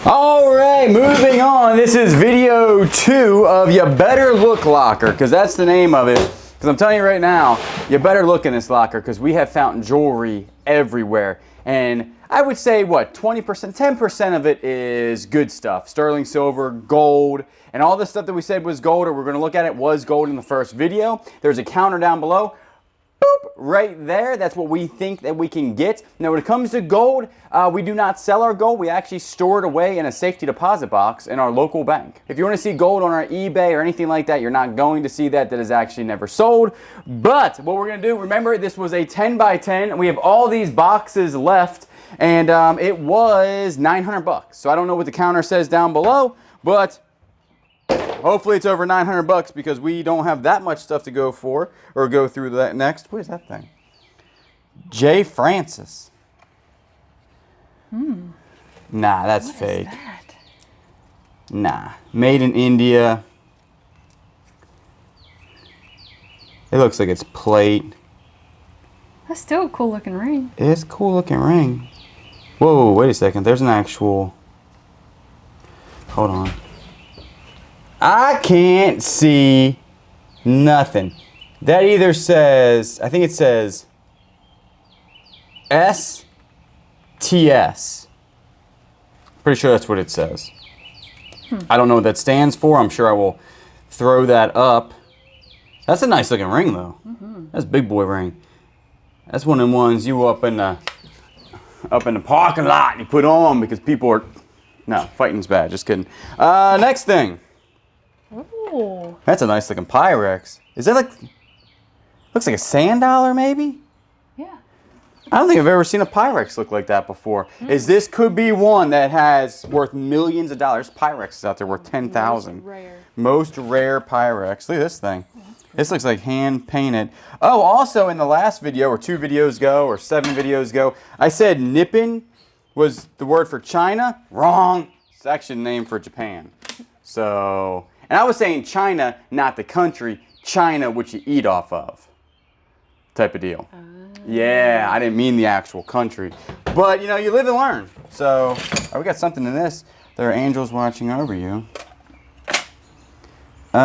All right, moving on. This is video 2 of You Better Look Locker, because that's the name of it. Because I'm telling you right now, you better look in this locker, because we have found jewelry everywhere. And I would say, what, 20%, 10% of it is good stuff. Sterling silver, gold, and all the stuff that we said was gold, or we're going to look at it, was gold in the first video. There's a counter down below. Boop, right there. That's what we think that we can get. Now, when it comes to gold, we do not sell our gold. We actually store it away in a safety deposit box in our local bank. If you want to see gold on our eBay or anything like that, you're not going to see that. That is actually never sold. But what we're going to do, remember, this was a 10 by 10. We have all these boxes left, and it was 900 bucks. So I don't know what the counter says down below, but hopefully it's over 900 bucks because we don't have that much stuff to go for or go through that next. What is that thing? J. Francis. Nah, that's what fake. Is that? Nah, made in India. It looks like it's plate. That's still a cool looking ring. It's a cool looking ring. Whoa, wait a second. There's an actual... Hold on. I can't see nothing. That either says, I think it says STS. Pretty sure that's what it says. I don't know what that stands for. I'm sure I will throw that up. That's a nice looking ring though. That's a big boy ring. That's one of them ones you up in the parking lot you put on because people are, no, fighting's bad. Just kidding. Next thing. Ooh. That's a nice looking Pyrex. Is that like, looks like a sand dollar maybe? Yeah. I don't think I've ever seen a Pyrex look like that before. Is this could be one that has worth millions of dollars. Pyrexes out there worth 10,000. Most rare Pyrex. Look at this thing. This looks like hand painted. Oh, also in the last video, or 2 videos ago, or 7 videos ago, I said nippon was the word for China. Wrong. It's actually the name for Japan. So, and I was saying China, not the country. China, which you eat off of. Type of deal. Yeah, I didn't mean the actual country. But, you know, you live and learn. So, we got something in this. There are angels watching over you. We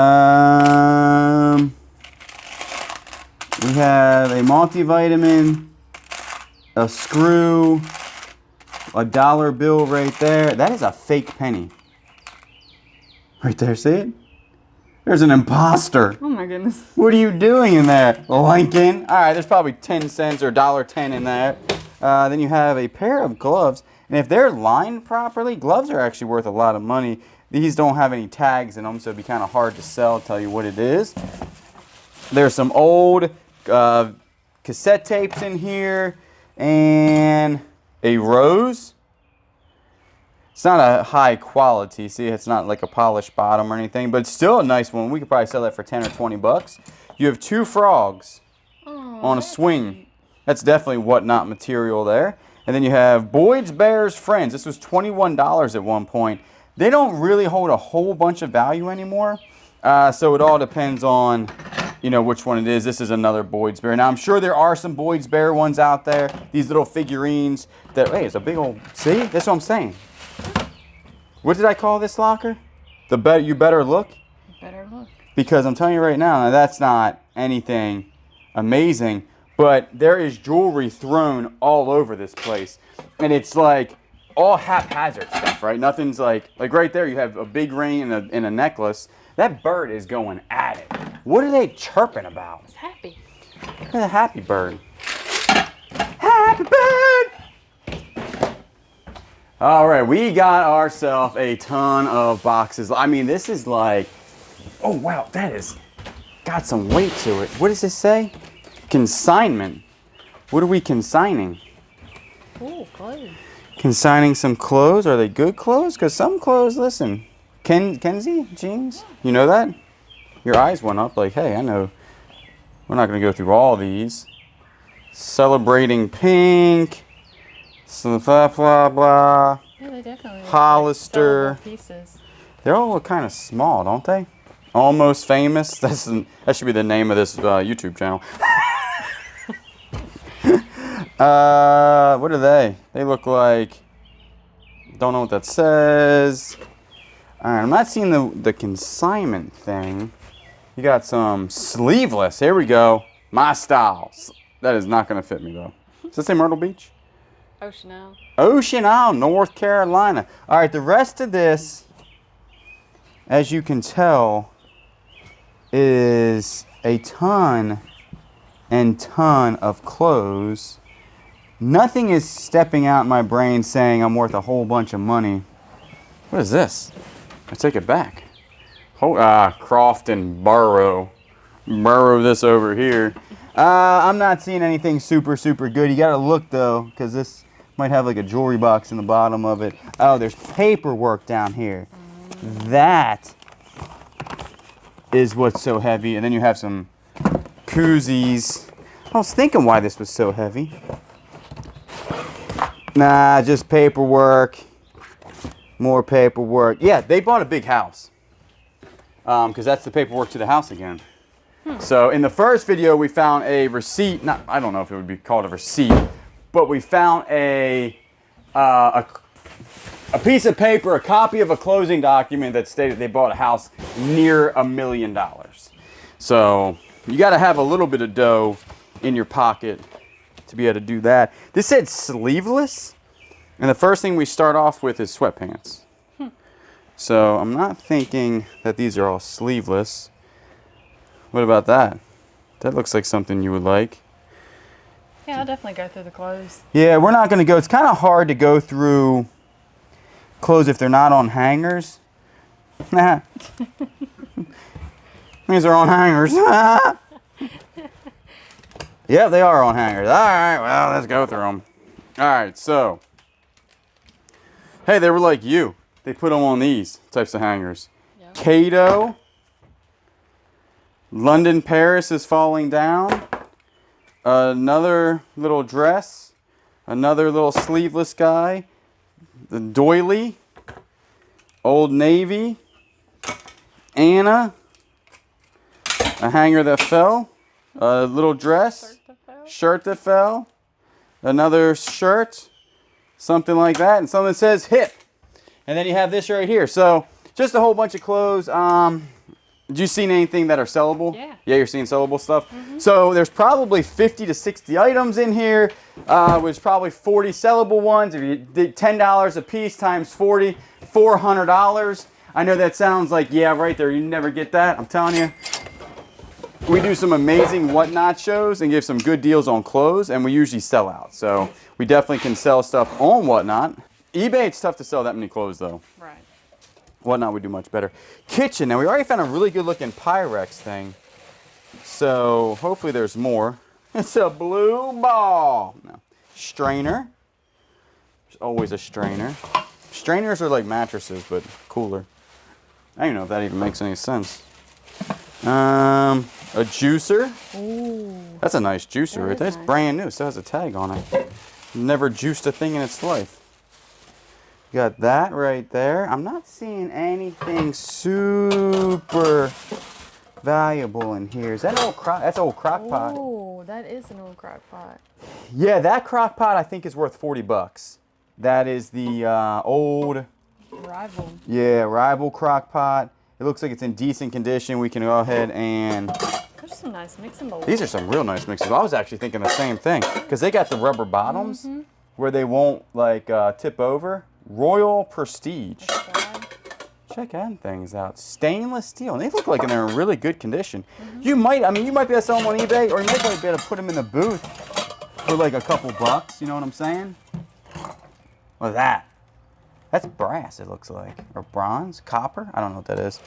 have a multivitamin, a screw, a dollar bill right there. That is a fake penny. Right there, see it? There's an imposter. Oh my goodness. What are you doing in there, Lincoln? All right, there's probably 10 cents or $1.10 in there. Then you have a pair of gloves. And if they're lined properly, gloves are actually worth a lot of money. These don't have any tags in them, so it'd be kind of hard to sell, tell you what it is. There's some old cassette tapes in here and a rose. It's not a high quality. See, it's not like a polished bottom or anything, but it's still a nice one. We could probably sell that for 10 or 20 bucks. You have 2 frogs on a swing. That's definitely whatnot material there. And then you have Boyd's Bears Friends. This was $21 at one point. They don't really hold a whole bunch of value anymore. So it all depends on, you know, which one it is. This is another Boyd's Bear. Now, I'm sure there are some Boyd's Bear ones out there. These little figurines that, hey, it's a big old, see? That's what I'm saying. What did I call this locker? You better look? Better look. Because I'm telling you right now, that's not anything amazing, but there is jewelry thrown all over this place. And it's like all haphazard stuff, right? Nothing's like right there you have a big ring and a necklace. That bird is going at it. What are they chirping about? It's happy. Look at the happy bird. Happy bird! All right, we got ourselves a ton of boxes. I mean, this is like, oh wow, that is got some weight to it. What does this say? Consignment. What are we consigning? Oh, clothes. Consigning some clothes. Are they good clothes? Because some clothes, listen, Kenzie jeans, you know that? Your eyes went up like, hey, I know. We're not going to go through all these. Celebrating pink. So blah, blah, blah. Yeah, they definitely Hollister. Like pieces. They all look kind of small, don't they? Almost Famous. That should be the name of this YouTube channel. What are they? They look like Don't know what that says. All right, I'm not seeing the consignment thing. You got some sleeveless. Here we go. My style. That is not going to fit me, though. Does this say Myrtle Beach? Ocean Isle. Ocean Isle, North Carolina. All right, the rest of this, as you can tell, is a ton and ton of clothes. Nothing is stepping out in my brain saying I'm worth a whole bunch of money. What is this? I take it back. Croft and Burrow. Burrow this over here. I'm not seeing anything super good. You gotta look though, because this might have like a jewelry box in the bottom of it. Oh, there's paperwork down here. That is what's so heavy. And then you have some koozies. I was thinking why this was so heavy. Nah, just paperwork. More paperwork. Yeah, they bought a big house. Because that's the paperwork to the house again. So in the first video, we found a receipt. I don't know if it would be called a receipt, but we found a piece of paper, a copy of a closing document that stated they bought a house near $1 million. So you got to have a little bit of dough in your pocket to be able to do that. This said sleeveless, and the first thing we start off with is sweatpants. So I'm not thinking that these are all sleeveless. What about that? That looks like something you would like. Yeah, I'll definitely go through the clothes. Yeah, we're not going to go. It's kind of hard to go through clothes if they're not on hangers. Nah. These are on hangers. Yeah, they are on hangers. All right, well, let's go through them. All right, so. Hey, they were like you. They put them on these types of hangers. Yep. Cato. London, Paris is falling down. Another little dress. Another little sleeveless guy. The doily. Old Navy. Anna. A hanger that fell. A little dress. Shirt that fell. Another shirt. Something like that. And something that says hip. And then you have this right here. So just a whole bunch of clothes. Did you see anything that are sellable? Yeah. Yeah, you're seeing sellable stuff? Mm-hmm. So there's probably 50 to 60 items in here. There's probably 40 sellable ones. If you did $10 a piece times 40, $400. I know that sounds like, yeah, right there, you never get that. I'm telling you. We do some amazing whatnot shows and give some good deals on clothes, and we usually sell out. So we definitely can sell stuff on whatnot. eBay, it's tough to sell that many clothes, though. Right. Whatnot would do much better. Kitchen. Now, we already found a really good-looking Pyrex thing. So hopefully there's more. It's a blue ball. No. Strainer. There's always a strainer. Strainers are like mattresses, but cooler. I don't even know if that even makes any sense. A juicer. Ooh. That's a nice juicer right there. It's brand new. Still has a tag on it. Never juiced a thing in its life. You got that right there. I'm not seeing anything super valuable in here. Is that old that's old crock pot? Oh, that is an old crock pot. Yeah, that crock pot I think is worth $40. That is the old Rival. Yeah, Rival crock pot. It looks like it's in decent condition. We can go ahead and... There's some nice mixing bowls. These are some real nice mixers. I was actually thinking the same thing. Because they got the rubber bottoms where they won't like tip over. Royal Prestige. Check them things out. Stainless steel. And they look like they're in really good condition. You might be able to sell them on eBay, or you might be able to put them in the booth for like a couple bucks. You know what I'm saying? Look at that. That's brass, it looks like. Or bronze? Copper? I don't know what that is.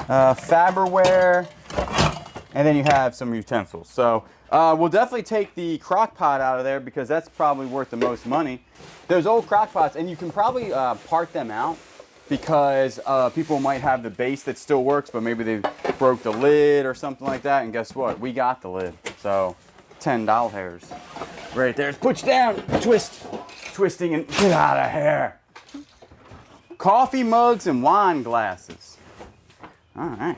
Faberware. And then you have some utensils. So we'll definitely take the crock pot out of there because that's probably worth the most money. Those old crock pots, and you can probably part them out because people might have the base that still works, but maybe they broke the lid or something like that. And guess what? We got the lid. So $10 hairs. Right there. Put you down. Twist. Twisting and get out of here. Coffee mugs and wine glasses. All right.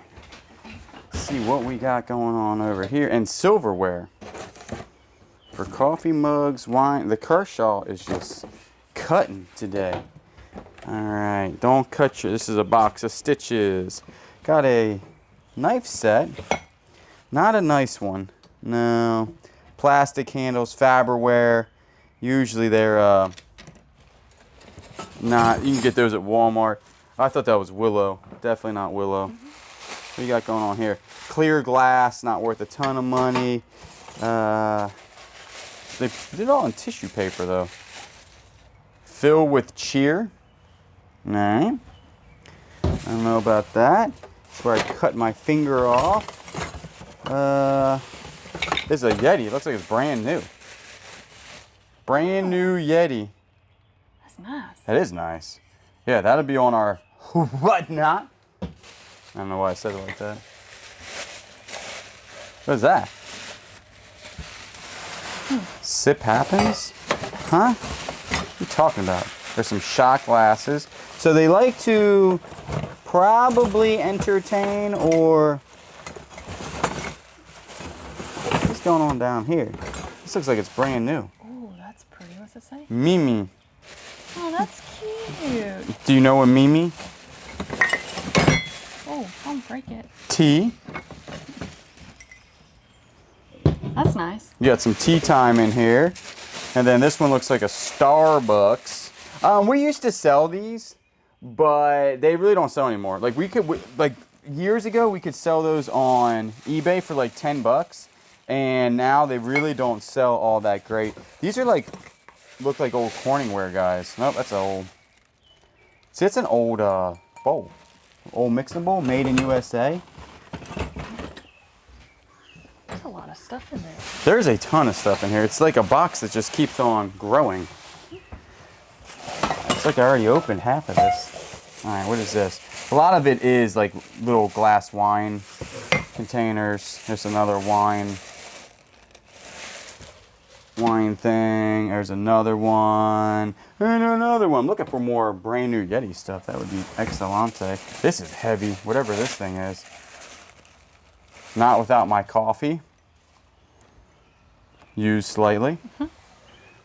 Let's see what we got going on over here. And silverware. For coffee mugs, wine. The Kershaw is just cutting today. Alright, don't cut your, this is a box of stitches. Got a knife set. Not a nice one. No. Plastic handles, Faberware. Usually they're not, you can get those at Walmart. I thought that was Willow. Definitely not Willow. What you got going on here? Clear glass, not worth a ton of money. They did it all in tissue paper though. Fill with cheer. Alright. I don't know about that. That's where I cut my finger off. This is a Yeti. It looks like it's brand new. Brand new Yeti. That's nice. That is nice. Yeah, that'll be on our whatnot. I don't know why I said it like that. What is that? Sip happens? Huh? What are you talking about? There's some shot glasses. So they like to probably entertain or... What's going on down here? This looks like it's brand new. Oh, that's pretty. What's it say? Mimi. Oh, that's cute. Do you know a Mimi? Oh, don't break it. Tea. That's nice. You got some tea time in here. And then this one looks like a Starbucks. We used to sell these, but they really don't sell anymore. Like like years ago, we could sell those on eBay for like 10 bucks. And now they really don't sell all that great. These are like, look like old Corningware guys. Nope, that's old. See, it's an old bowl. Old mixing bowl made in USA. There's a lot of stuff in there. There's a ton of stuff in here. It's like a box that just keeps on growing. It's like I already opened half of this. All right, what is this? A lot of it is like little glass wine containers. There's another wine thing. There's another one. And another one. I'm looking for more brand new Yeti stuff. That would be excellente. This is heavy, whatever this thing is. Not without my coffee. Used slightly.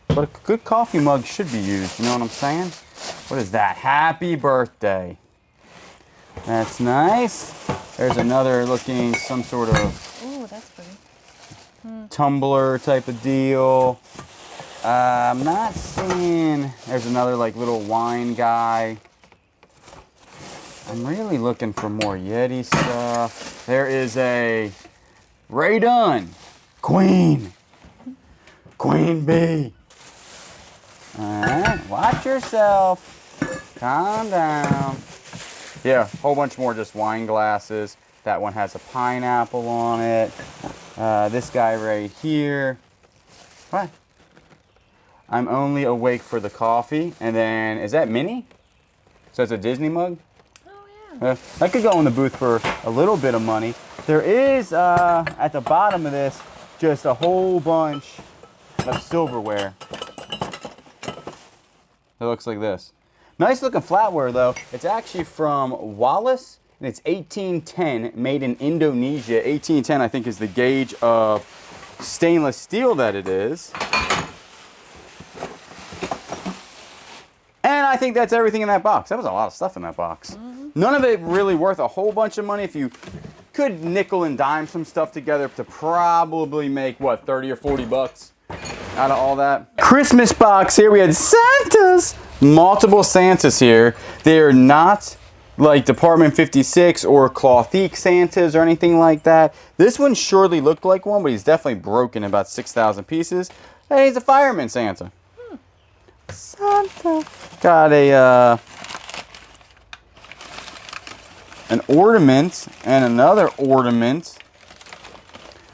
But a good coffee mug should be used, you know what I'm saying? What is that? Happy birthday. That's nice. There's another looking, some sort of Oh, that's pretty. tumbler type of deal. I'm not seeing, there's another like little wine guy. I'm really looking for more Yeti stuff. There is a Ray Dunn Queen Bee. Alright, watch yourself. Calm down. Yeah, a whole bunch more just wine glasses. That one has a pineapple on it. This guy right here. What? I'm only awake for the coffee. And then, is that Minnie? So it's a Disney mug? Oh, yeah. That could go in the booth for a little bit of money. There is, at the bottom of this, just a whole bunch of silverware. It looks like this. Nice looking flatware though. It's actually from Wallace and it's 1810, made in Indonesia. 1810 I think is the gauge of stainless steel that it is. And I think that's everything in that box. That was a lot of stuff in that box. None of it really worth a whole bunch of money. If you could nickel and dime some stuff together to probably make, what, 30 or 40 bucks out of all that. Christmas box here. We had Santas. Multiple Santas here. They're not like Department 56 or Clothique Santas or anything like that. This one surely looked like one, but he's definitely broken about 6,000 pieces. Hey, he's a fireman Santa. Santa. Got a an ornament and another ornament.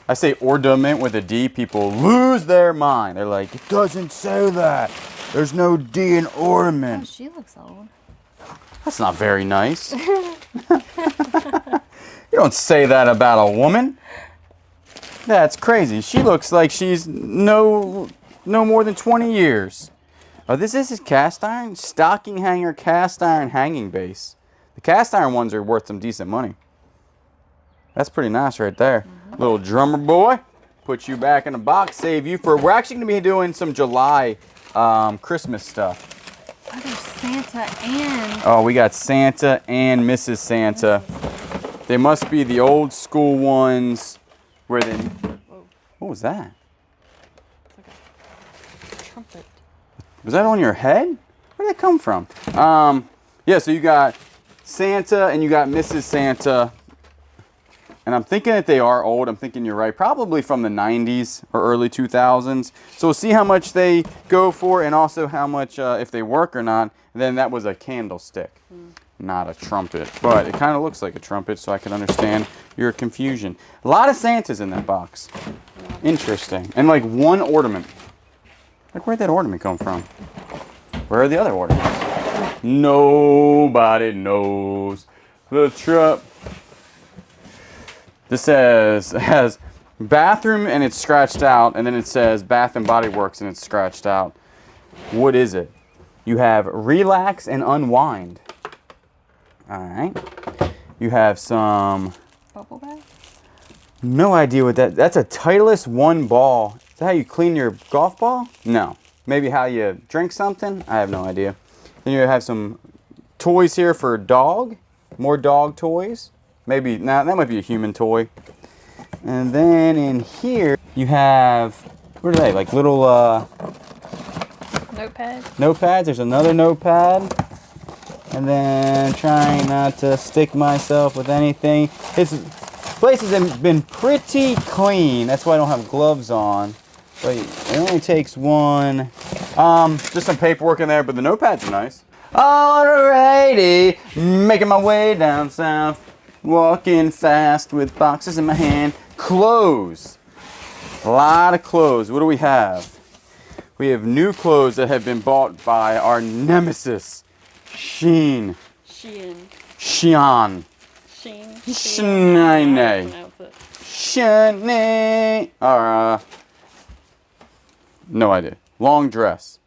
I say ornament with a D, people lose their mind. They're like, it doesn't say that. There's no D in ornament. Oh, she looks old. That's not very nice. You don't say that about a woman. That's crazy. She looks like she's no more than 20 years. Oh, this is cast iron? Stocking hanger cast iron hanging base. The cast iron ones are worth some decent money. That's pretty nice right there. Little drummer boy. Put you back in the box. Save you for... We're actually going to be doing some July Christmas stuff. Oh, there's Santa and... Oh, we got Santa and Mrs. Santa. They must be the old school ones where they... Whoa. What was that? It's like a trumpet. Was that on your head? Where did that come from? Yeah, so you got Santa and you got Mrs. Santa. And I'm thinking that they are old. I'm thinking you're right. Probably from the 90s or early 2000s. So we'll see how much they go for and also how much, if they work or not. And then that was a candlestick, not a trumpet. But it kind of looks like a trumpet, so I can understand your confusion. A lot of Santas in that box. Interesting. And like one ornament. Like, where'd that ornament come from? Where are the other ornaments? Nobody knows. The truck. This has bathroom and it's scratched out, and then it says Bath and Body Works and it's scratched out. What is it? You have relax and unwind. All right. You have some... Bubble bath? No idea what that's a Titleist one ball. Is that how you clean your golf ball? No. Maybe how you drink something? I have no idea. Then you have some toys here for a dog. More dog toys. Maybe, now that might be a human toy. And then in here, you have, what are they? Like little Notepads? Notepads. There's another notepad. And then trying not to stick myself with anything. This place has been pretty clean. That's why I don't have gloves on. But it only takes one. Just some paperwork in there, but the notepads are nice. Alrighty, making my way down south. Walking fast with boxes in my hand. Clothes. A lot of clothes. What do we have? We have new clothes that have been bought by our nemesis, Shein. Shein. Shein. Sheen. Shein. Shein. No idea. Long dress.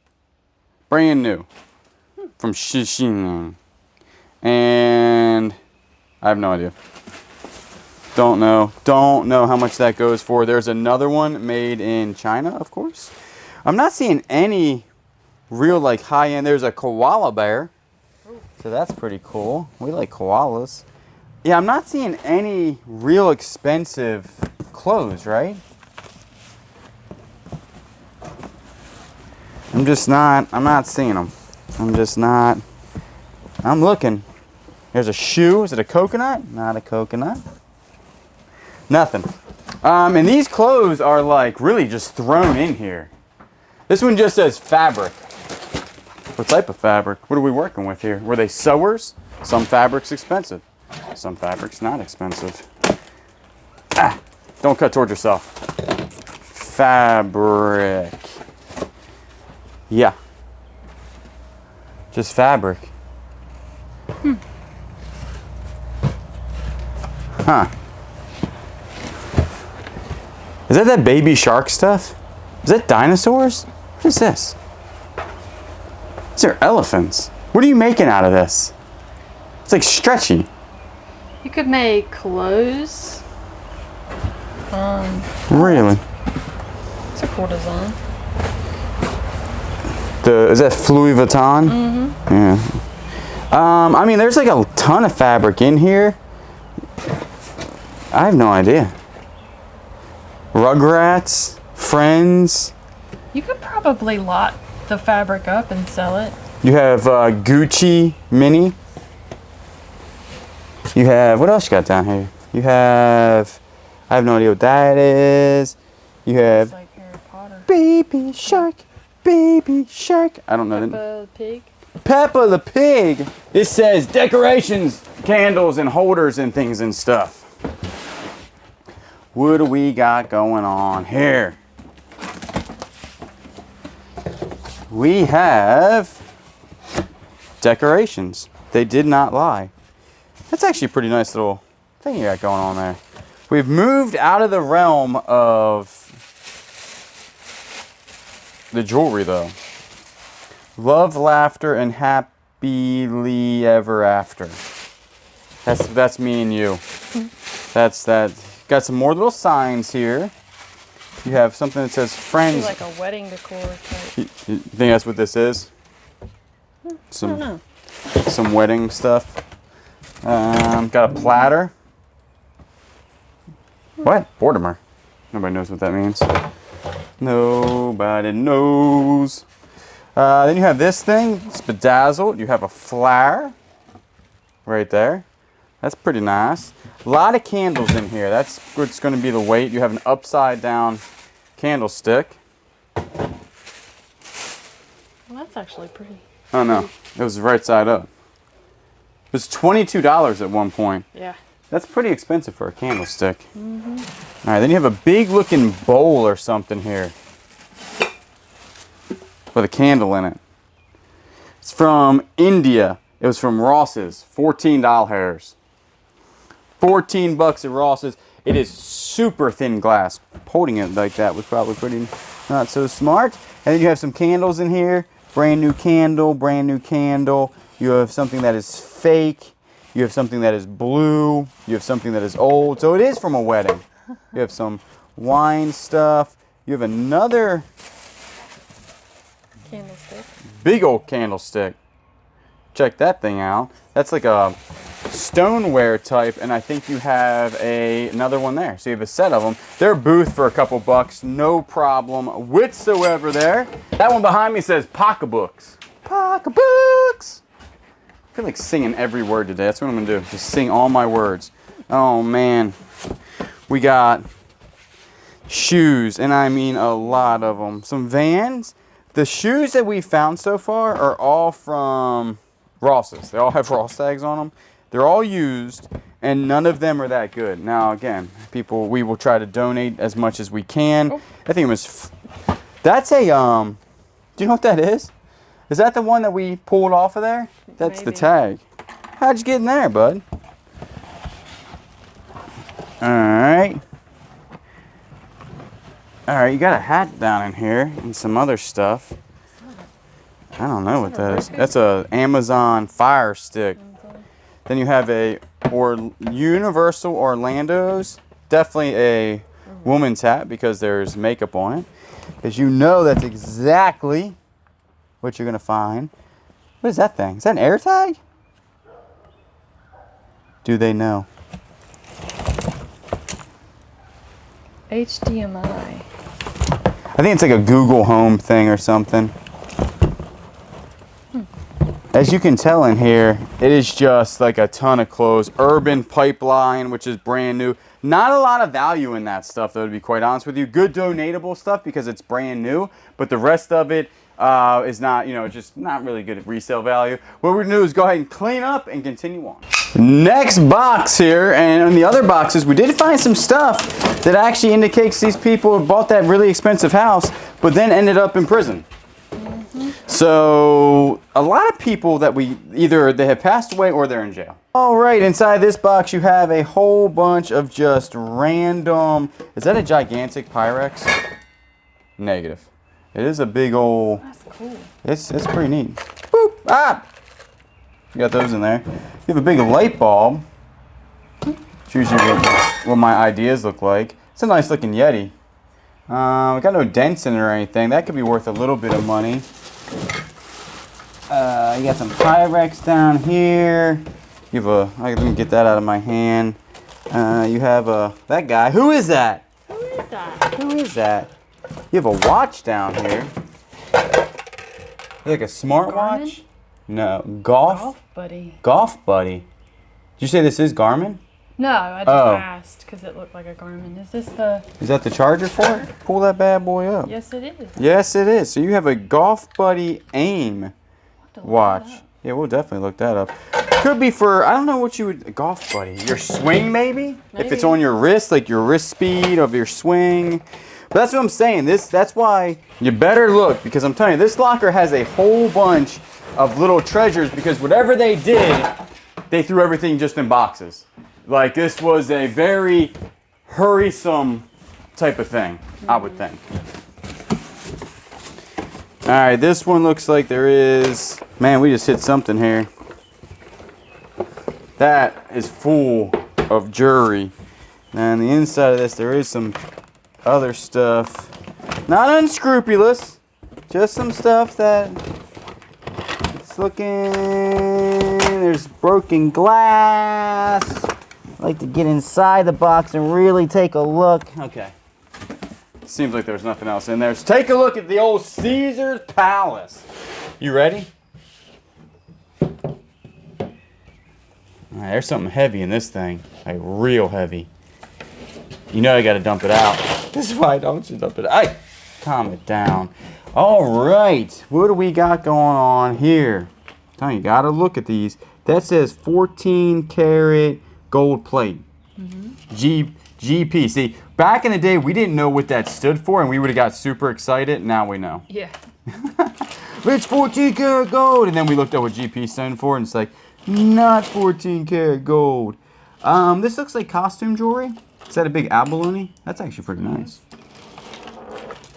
Brand new. From Shein. And... I have no idea. Don't know how much that goes for. There's another one made in China, of course. I'm not seeing any real like high-end. There's a koala bear. So that's pretty cool. We like koalas. Yeah, I'm not seeing any real expensive clothes, right? I'm not seeing them. I'm looking. There's a shoe. Is it a coconut? Not a coconut. Nothing. And these clothes are like really just thrown in here. This one just says fabric. What type of fabric? What are we working with here? Were they sewers? Some fabric's expensive. Some fabric's not expensive. Ah! Don't cut towards yourself. Fabric. Yeah. Just fabric. Huh. Is that baby shark stuff? Is that dinosaurs? What is this? These are elephants. What are you making out of this? It's like stretchy. You could make clothes. Really? It's a cool design. Is that Louis Vuitton? Mm-hmm. Yeah. I mean, there's like a ton of fabric in here. I have no idea. Rugrats, Friends. You could probably lot the fabric up and sell it. You have Gucci Mini. You have, what else you got down here? You have, I have no idea what that is. You have It's like Harry Potter. Baby Shark, Baby Shark. I don't know. Peppa the Pig. Peppa the Pig. It says decorations, candles, and holders and things and stuff. What do we got going on here? We have decorations. They did not lie. That's actually a pretty nice little thing you got going on there. We've moved out of the realm of the jewelry though. Love, laughter, and happily ever after. That's me and you. That's that. Got some more little signs here. You have something that says friends. Like a wedding decor type. You think that's what this is? I don't know. Some wedding stuff. Got a platter. What? Mortimer. Nobody knows what that means. Nobody knows. Then you have this thing. It's bedazzled. You have a flower right there. That's pretty nice. A lot of candles in here. That's what's going to be the weight. You have an upside down candlestick. Well, that's actually pretty. Oh no, it was right side up. It was $22 at one point. Yeah. That's pretty expensive for a candlestick. All right, then you have a big looking bowl or something here with a candle in it. It's from India. It was from Ross's. $14. 14 bucks at Ross's. It is super thin glass. Holding it like that was probably pretty not so smart. And then you have some candles in here. Brand new candle, brand new candle. You have something that is fake. You have something that is blue. You have something that is old. So it is from a wedding. You have some wine stuff. You have another Candlestick. big old candlestick. Check that thing out. That's like a stoneware type, and I think you have another one there. So you have a set of them. They're booth for a couple bucks, no problem whatsoever there. That one behind me says pocketbooks. Pocketbooks. I feel like singing every word today. That's what I'm gonna do. Just sing all my words. Oh man, we got shoes, and I mean a lot of them. Some Vans. The shoes that we found so far are all from Ross's. They all have Ross tags on them. They're all used, and none of them are that good. Now, again, people, we will try to donate as much as we can. Oh. I think it was. That's a do you know what that is? Is that the one that we pulled off of there? That's the Maybe. tag. How'd you get in there, bud? All right. All right, you got a hat down in here and some other stuff. I don't know what that is. That's a Amazon Fire Stick. Then you have a Universal Orlando's. Definitely a woman's hat because there's makeup on it. As you know, that's exactly what you're gonna find. What is that thing? Is that an air tag? Do they know? HDMI. I think it's like a Google Home thing or something. As you can tell in here, it is just like a ton of clothes. Urban Pipeline, which is brand new. Not a lot of value in that stuff, though, to be quite honest with you. Good donatable stuff because it's brand new, but the rest of it is not, you know, just not really good at resale value. What we're gonna do is go ahead and clean up and continue on. Next box here, and on the other boxes, we did find some stuff that actually indicates these people bought that really expensive house, but then ended up in prison. So a lot of people that we either they have passed away or they're in jail. All right, inside this box you have a whole bunch of just random. Is that a gigantic Pyrex? Negative. It is a big old. That's cool. It's pretty neat. Boop! Ah! You got those in there. You have a big light bulb. It's usually what my ideas look like. It's a nice looking Yeti. We got no dents in it or anything. That could be worth a little bit of money. You got some Pyrex down here. You have let me get that out of my hand. You have that guy. Who is that? Who is that? Who is that? You have a watch down here. Like a smartwatch? Garmin? No, golf Buddy. Golf Buddy. Did you say this is Garmin? No, I just asked because it looked like a Garmin. Is this the... Is that the charger for it? Pull that bad boy up. Yes, it is. Yes, it is. So you have a Golf Buddy Aim watch. Yeah, we'll definitely look that up. Could be for, I don't know what you would, a Golf Buddy. Your swing, maybe? If it's on your wrist, like your wrist speed of your swing. But that's what I'm saying. That's why you better look, because I'm telling you, this locker has a whole bunch of little treasures, because whatever they did, they threw everything just in boxes. Like, this was a very hurriesome type of thing, I would think. All right, this one looks like there is, man, we just hit something here. That is full of jewelry. And the inside of this, there is some other stuff. Not unscrupulous, just some stuff that it's looking. There's broken glass. I like to get inside the box and really take a look. Okay. Seems like there's nothing else in there. So take a look at the old Caesar's Palace. You ready? All right, there's something heavy in this thing. Like real heavy. You know I gotta dump it out. This is why I don't you dump it out. Hey, calm it down. All right, what do we got going on here? I'm telling you, gotta look at these. That says 14 karat gold plate. GP. See, back in the day, we didn't know what that stood for, and we would have got super excited. Now we know. Yeah. It's 14 karat gold, and then we looked at what GP stood for, and it's like, not 14 karat gold. This looks like costume jewelry. Is that a big abalone? That's actually pretty nice.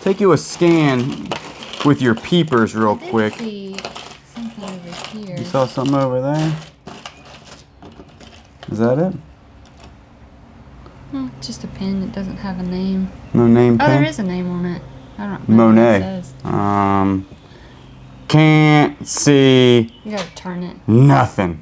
Take you a scan with your peepers real quick. See something over here. You saw something over there? Is that it? Just a pin that doesn't have a name. No name Oh, pen? there is a name on it. I don't know Monet. what it says. Can't see You gotta turn it. nothing.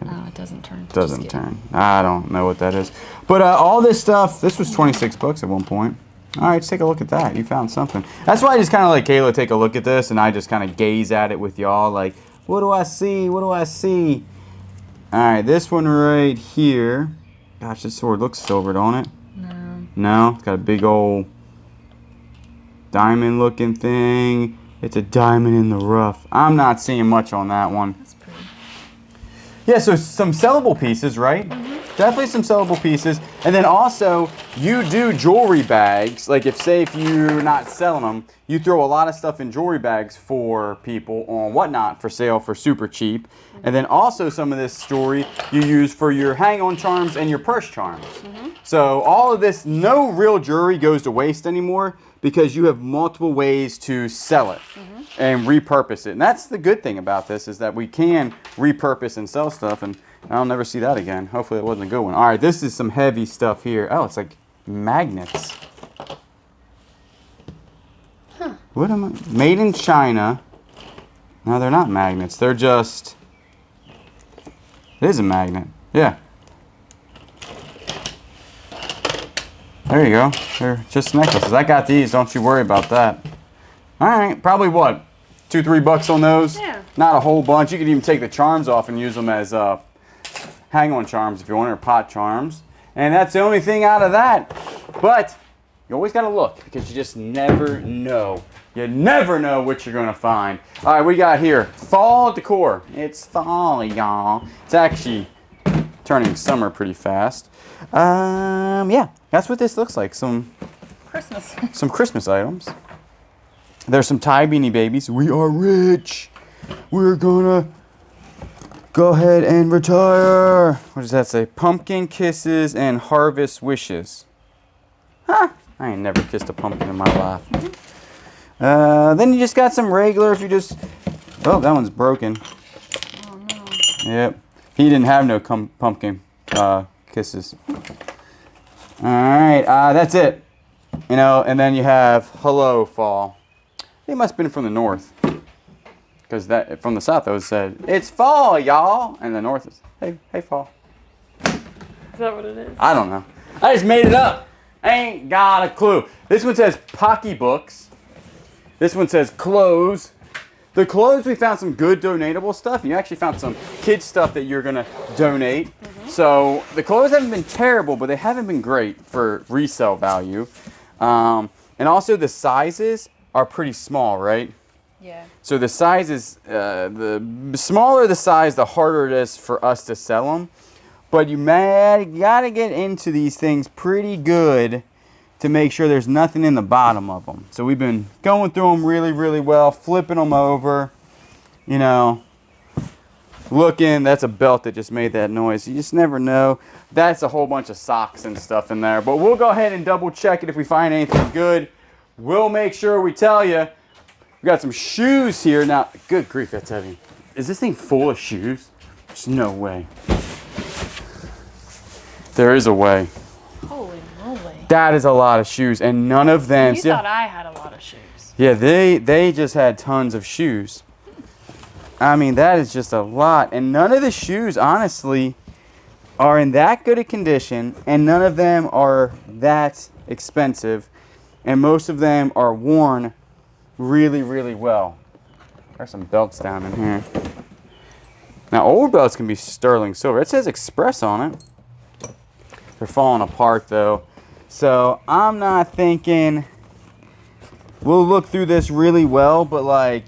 Oh, it doesn't turn. Doesn't Just kidding. turn. I don't know what that is. But all this stuff, this was 26 bucks at one point. All right, let's take a look at that. You found something. That's why I just kind of let Kayla take a look at this, and I just kind of gaze at it with y'all like, what do I see? What do I see? All right, this one right here. Gosh, this sword looks silver, don't it? No. No? It's got a big old diamond looking thing. It's a diamond in the rough. I'm not seeing much on that one. That's pretty. Yeah, so some sellable pieces, right? Definitely some sellable pieces. And then also, you do jewelry bags. Like if you're not selling them, you throw a lot of stuff in jewelry bags for people on Whatnot for sale for super cheap. And then also some of this jewelry you use for your hang-on charms and your purse charms. So all of this, no real jewelry goes to waste anymore because you have multiple ways to sell it and repurpose it. And that's the good thing about this is that we can repurpose and sell stuff, and I'll never see that again. Hopefully it wasn't a good one. All right, this is some heavy stuff here. Oh, it's like magnets. Huh. What am I? Made in China. No, they're not magnets. They're just... It is a magnet. Yeah. There you go. They're just necklaces. I got these. Don't you worry about that. All right. Probably what? $2-3 on those? Yeah. Not a whole bunch. You could even take the charms off and use them as hang-on charms if you want, or pot charms. And that's the only thing out of that. But you always got to look because you just never know. You never know what you're going to find. All right, we got here fall decor. It's fall, y'all. It's actually turning summer pretty fast. Yeah, that's what this looks like. Some Christmas items. There's some Thai Beanie Babies. We are rich. We're gonna go ahead and retire. What does that say? Pumpkin kisses and harvest wishes. Huh? I ain't never kissed a pumpkin in my life. Then you just got some regular. If you just, oh, that one's broken. Oh no. Yep. He didn't have no pumpkin kisses. All right, that's it. You know, and then you have hello fall. They must have been from the north, because that from the south it was said it's fall, y'all, and the north is hey fall. Is that what it is? I don't know. I just made it up. Ain't got a clue. This one says pocketbooks. This one says clothes. The clothes, we found some good donatable stuff. You actually found some kids stuff that you're gonna donate. So the clothes haven't been terrible, but they haven't been great for resale value. And also the sizes are pretty small, right? Yeah. So the sizes, the smaller the size, the harder it is for us to sell them. But you gotta get into these things pretty good to make sure there's nothing in the bottom of them. So we've been going through them really, really well, flipping them over, you know, looking. That's a belt that just made that noise. You just never know. That's a whole bunch of socks and stuff in there. But we'll go ahead and double check it if we find anything good. We'll make sure we tell you. We got some shoes here. Now, good grief, that's heavy. Is this thing full of shoes? There's no way. There is a way. Holy moly. That is a lot of shoes, and none of them. You thought I had a lot of shoes. Yeah, they just had tons of shoes. I mean, that is just a lot. And none of the shoes, honestly, are in that good a condition. And none of them are that expensive. And most of them are worn really, really well. There's some belts down in here. Now, old belts can be sterling silver. It says Express on it. They're falling apart, though. So, I'm not thinking we'll look through this really well, but, like,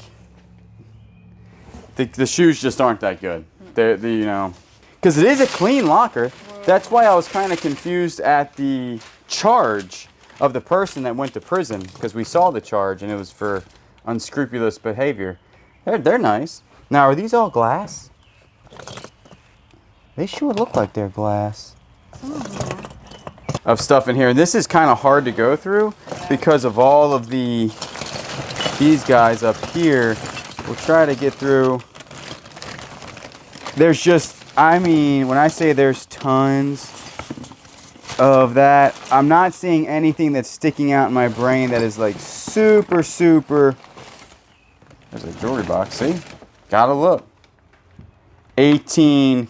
the shoes just aren't that good. You know, because it is a clean locker. That's why I was kind of confused at the charge of the person that went to prison, because we saw the charge, and it was for unscrupulous behavior. They're nice. Now, are these all glass? They sure look like they're glass. Of stuff in here. And this is kind of hard to go through because of all of these guys up here. We'll try to get through. There's just, I mean, when I say there's tons of that, I'm not seeing anything that's sticking out in my brain that is like super, super. There's a jewelry box, see? Gotta look. 18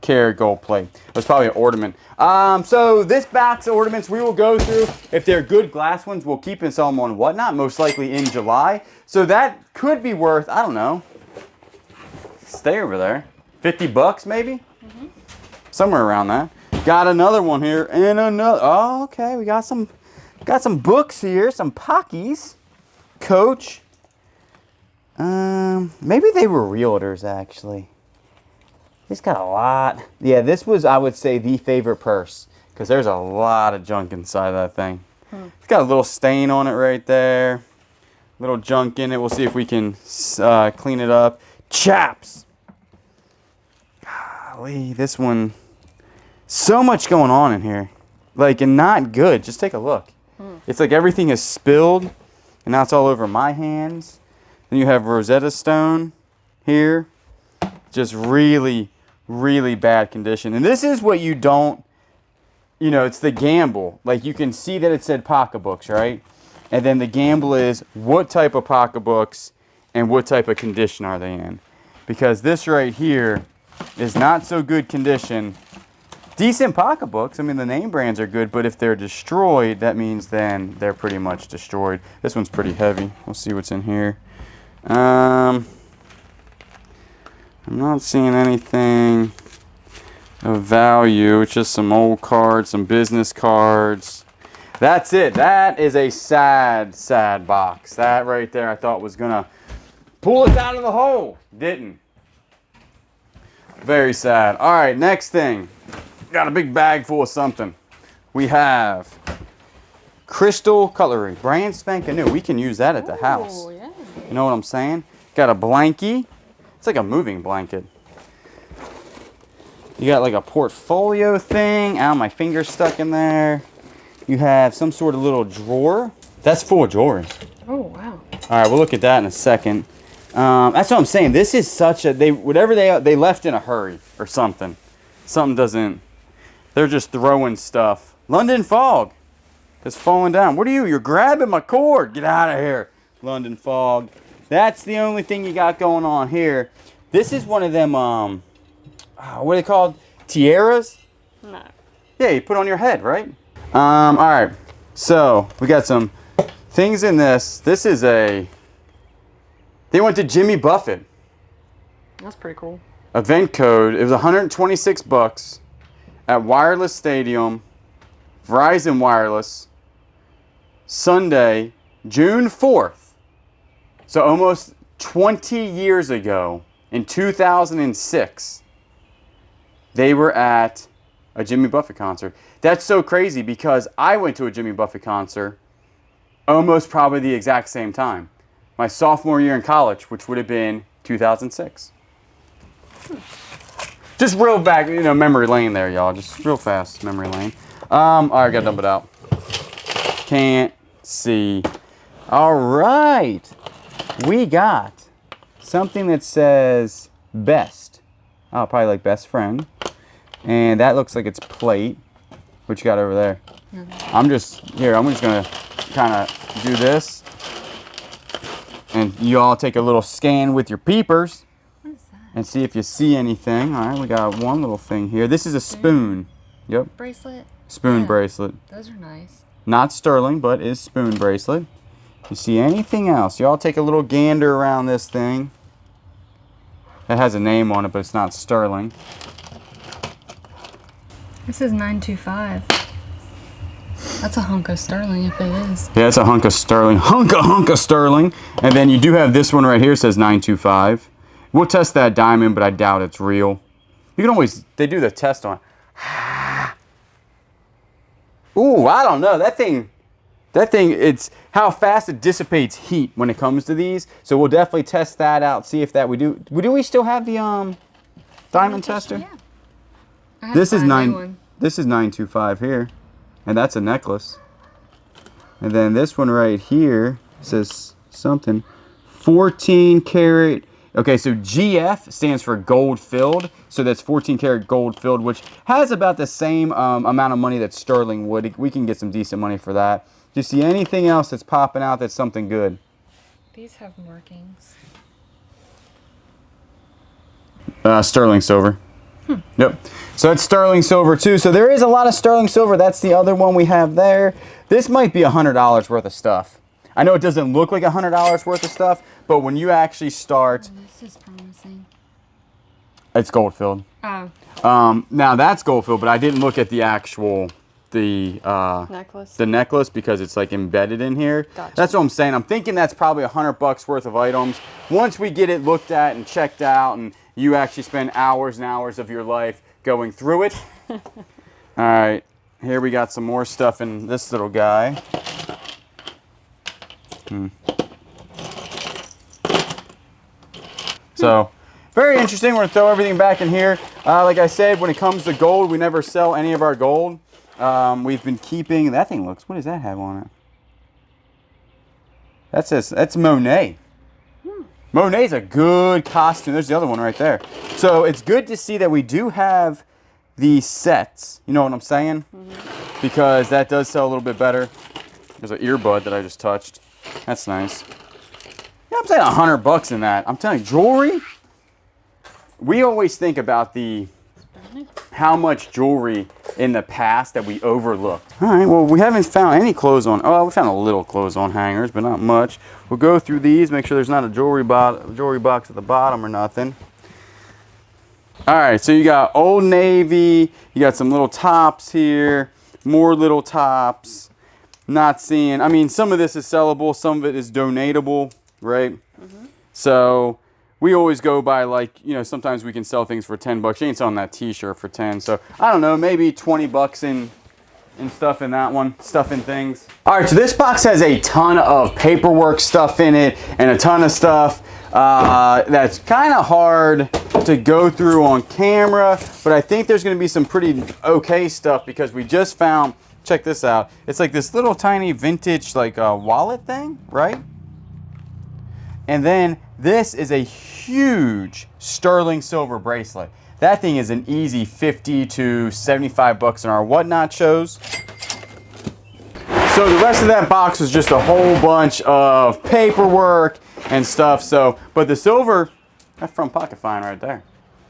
karat gold plate. That's probably an ornament. So this box of ornaments we will go through. If they're good glass ones, we'll keep and sell them on Whatnot, most likely in July. So that could be worth, I don't know, stay over there, 50 bucks maybe? Somewhere around that. Got another one here and another. Oh, okay, we got some books here, some Pockies. Coach. Maybe they were realtors actually. It's got a lot. Yeah, this was, I would say, the favorite purse because there's a lot of junk inside that thing. It's got a little stain on it right there. Little junk in it. We'll see if we can clean it up. Chaps. Golly, this one. So much going on in here. Like, and not good. Just take a look. It's like everything is spilled, and now it's all over my hands. Then you have Rosetta Stone here. Just really, really bad condition. And this is what you don't, you know, it's the gamble. Like, you can see that it said pocketbooks, right? And then the gamble is what type of pocketbooks and what type of condition are they in. Because this right here is not so good condition. Decent pocketbooks. I mean, the name brands are good, but if they're destroyed, that means then they're pretty much destroyed. This one's pretty heavy. We'll see what's in here. I'm not seeing anything of value. It's just some old cards, some business cards. That's it. That is a sad, sad box. That right there I thought was going to pull us out of the hole. Didn't. Very sad. All right, next thing. Got a big bag full of something. We have crystal cutlery. Brand spanking new. We can use that at the house. Yeah. You know what I'm saying? Got a blankie. It's like a moving blanket. You got like a portfolio thing. Ow, my finger's stuck in there. You have some sort of little drawer. That's full of jewelry. Oh, wow. All right, we'll look at that in a second. That's what I'm saying. This is such a, whatever they left in a hurry or something. Something doesn't, they're just throwing stuff. London Fog is falling down. What are you? You're grabbing my cord. Get out of here. London Fog. That's the only thing you got going on here. This is one of them, what are they called? Tiaras? No. Yeah, you put on your head, right? All right. So we got some things in this. This is they went to Jimmy Buffett. That's pretty cool. Event code. It was 126 bucks at Wireless Stadium, Verizon Wireless, Sunday, June 4th. So almost 20 years ago, in 2006, they were at a Jimmy Buffett concert. That's so crazy because I went to a Jimmy Buffett concert almost probably the exact same time. My sophomore year in college, which would have been 2006. Just real back, you know, memory lane there, y'all. Just real fast, memory lane. All right, gotta dump it out. Can't see. All right. We got something that says best. Oh, probably like best friend. And that looks like it's plate. What you got over there? I'm just gonna kind of do this. And you all take a little scan with your peepers. and see if you see anything. All right, we got one little thing here. This is a spoon. Yep. Bracelet. Spoon bracelet. Those are nice. Not sterling, but is spoon bracelet. You see anything else? Y'all take a little gander around this thing. It has a name on it, but it's not sterling. This is 925. That's a hunk of sterling if it is. Yeah, it's a hunk of sterling. Hunk of sterling. And then you do have this one right here. It says 925. We'll test that diamond, but I doubt it's real. You can always, they do the test on. Ooh, I don't know. That thing, it's how fast it dissipates heat when it comes to these. So we'll definitely test that out. See if that we do. Do we still have the diamond tester? Yeah. This is 925 here, and that's a necklace. And then this one right here says something 14 karat. Okay, so GF stands for gold filled, so that's 14 karat gold filled, which has about the same amount of money that sterling would. We can get some decent money for that. Do you see anything else that's popping out that's something good? These have markings. Sterling silver. Yep. So it's sterling silver too. So there is a lot of sterling silver. That's the other one we have there. This might be $100 worth of stuff. I know it doesn't look like $100 worth of stuff, but when you actually start, This is promising. it's gold filled. Oh. Now that's gold filled, but I didn't look at the actual Necklace. the necklace because it's like embedded in here. Gotcha. That's what I'm saying. I'm thinking that's probably $100 worth of items. Once we get it looked at and checked out, and you actually spend hours and hours of your life going through it. All right, here we got some more stuff in this little guy. So, very interesting. We're going to throw everything back in here. Like I said, when it comes to gold, we never sell any of our gold. We've been keeping... That thing looks... What does that have on it? That's Monet. Monet's a good costume. There's the other one right there. So, it's good to see that we do have these sets. You know what I'm saying? Because that does sell a little bit better. There's an earbud that I just touched. That's nice. Yeah, I'm saying $100 in that. I'm telling you, jewelry. We always think about how much jewelry in the past that we overlooked. All right, well, we haven't found any clothes on. Oh, we found a little clothes on hangers, but not much. We'll go through these, make sure there's not a jewelry box at the bottom or nothing. All right, so you got Old Navy. You got some little tops here, more little tops. Not seeing. I mean, some of this is sellable, some of it is donatable, right? So we always go by, like, you know, sometimes we can sell things for $10. You ain't selling that t-shirt for 10. So I don't know, maybe $20 in stuff in that one, stuff in things. All right, so this box has a ton of paperwork stuff in it and a ton of stuff that's kind of hard to go through on camera, but I think there's going to be some pretty okay stuff because we just found, check this out, it's like this little tiny vintage like wallet thing, right? And then this is a huge sterling silver bracelet. That thing is an easy $50 to $75 in our whatnot shows. So the rest of that box was just a whole bunch of paperwork and stuff. So, but the silver, that's from Pocket Find right there.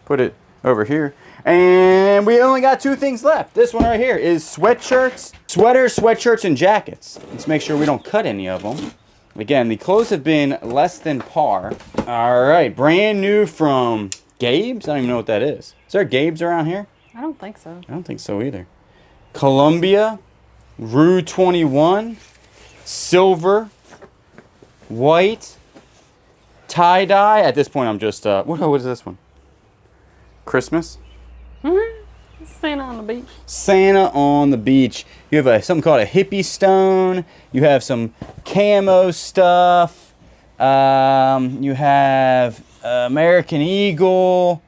Put it over here. And we only got two things left. This one right here is sweatshirts, sweatshirts, and jackets. Let's make sure we don't cut any of them. Again, the clothes have been less than par. All right, brand new from Gabe's. I don't even know what that is. Is there Gabe's around here? I don't think so. I don't think so either. Columbia, Rue 21, silver, white, tie-dye. At this point, I'm just, what is this one? Christmas? Santa on the beach. Santa on the beach. You have something called a hippie stone. You have some camo stuff. You have American Eagle.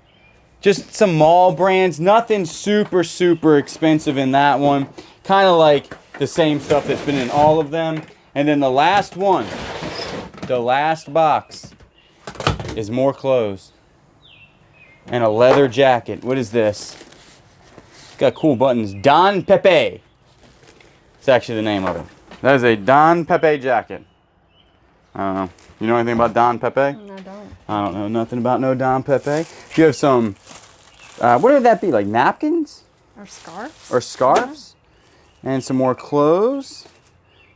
Just some mall brands. Nothing super, super expensive in that one. Kind of like the same stuff that's been in all of them. And then the last one, the last box, is more clothes. And a leather jacket. What is this? Got cool buttons. Don Pepe. It's actually the name of it. That is a Don Pepe jacket. I don't know. You know anything about Don Pepe? I don't. I don't know nothing about no Don Pepe. You have some, what would that be, like napkins? Or scarves? Or scarves? And some more clothes.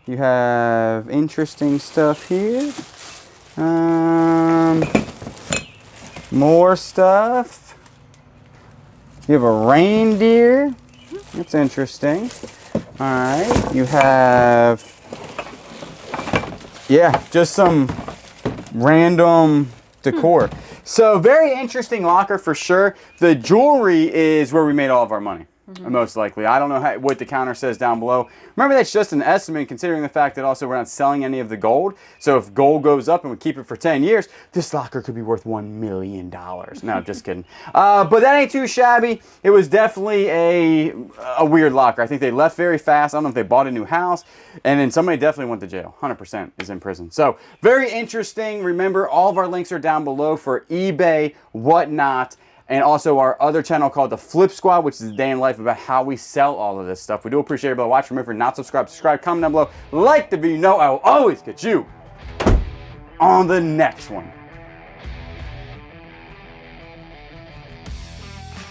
You have interesting stuff here. More stuff. You have a reindeer. That's interesting. All right. You have, yeah, just some random decor. So very interesting locker for sure. The jewelry is where we made all of our money. Most likely. I don't know what the counter says down below. Remember, that's just an estimate considering the fact that also we're not selling any of the gold. So if gold goes up and we keep it for 10 years, this locker could be worth $1 million. No, just kidding. But that ain't too shabby. It was definitely a weird locker. I think they left very fast. I don't know if they bought a new house. And then somebody definitely went to jail. 100% is in prison. So very interesting. Remember, all of our links are down below for eBay, whatnot. And also our other channel called The Flip Squad, which is a day in life about how we sell all of this stuff. We do appreciate everybody watching. Remember, if you're not subscribed, subscribe, comment down below, like the video. You know I will always get you on the next one.